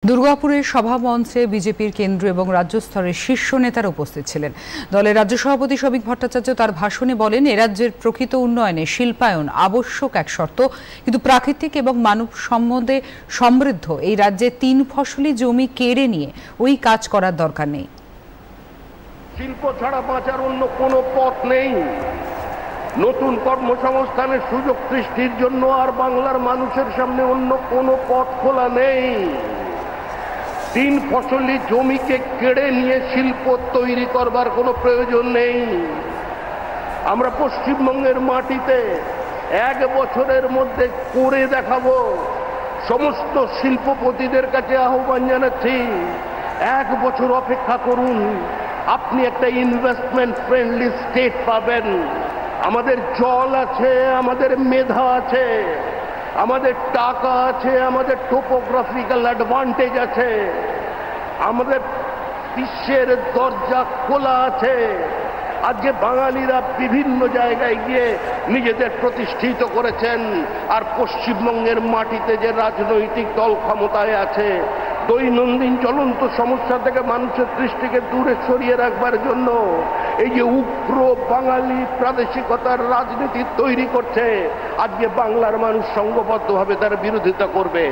দুর্গাপুরের সভামঞ্চে বিজেপির কেন্দ্র এবং রাজ্য স্তরের শীর্ষ নেতারা উপস্থিত ছিলেন। দলের রাজ্য সভাপতি শৌভিক ভট্টাচার্য তার ভাষণে বলেন, এ রাজ্যের প্রকৃত উন্নয়নে শিল্পায়ন আবশ্যক এক শর্ত, কিন্তু প্রাকৃতিক এবং মানব সম্বন্ধে সমৃদ্ধ এই রাজ্যে 3 ফসলি জমি কেড়ে নিয়ে ওই কাজ করার দরকার নেই। শিল্প ছাড়া বাঁচার অন্য কোনো পথ নেই। নতুন কর্মসংস্থানের সুযোগ সৃষ্টির জন্য আর বাংলার মানুষের সামনে অন্য কোনো পথ খোলা নেই। 3 ফসলি জমিকে কেড়ে নিয়ে শিল্প তৈরি করবার কোনো প্রয়োজন নেই। আমরা পশ্চিমবঙ্গের মাটিতে 1 বছরের মধ্যে করে দেখাবো। সমস্ত শিল্পপতিদের কাছে আহ্বান জানাচ্ছি, 1 বছর অপেক্ষা করুন, আপনি একটা ইনভেস্টমেন্ট ফ্রেন্ডলি স্টেট পাবেন। আমাদের জল আছে, আমাদের মেধা আছে, আমাদের টাকা আছে, আমাদের টোপোগ্রাফিক্যাল অ্যাডভান্টেজ আছে, আমাদের বিশ্বের দরজা খোলা আছে। আজকে বাঙালিরা বিভিন্ন জায়গায় গিয়ে নিজেদের প্রতিষ্ঠিত করেছেন। আর পশ্চিমবঙ্গের মাটিতে যে রাজনৈতিক দল ক্ষমতায় আছে, দৈনন্দিন জ্বলন্ত সমস্যা থেকে মানুষের দৃষ্টিকে দূরে সরিয়ে রাখবার জন্য এই যে উগ্র বাঙালি প্রাদেশিকতার রাজনীতি তৈরি করছে, আজকে বাংলার মানুষ সংঘবদ্ধভাবে তার বিরোধিতা করবে।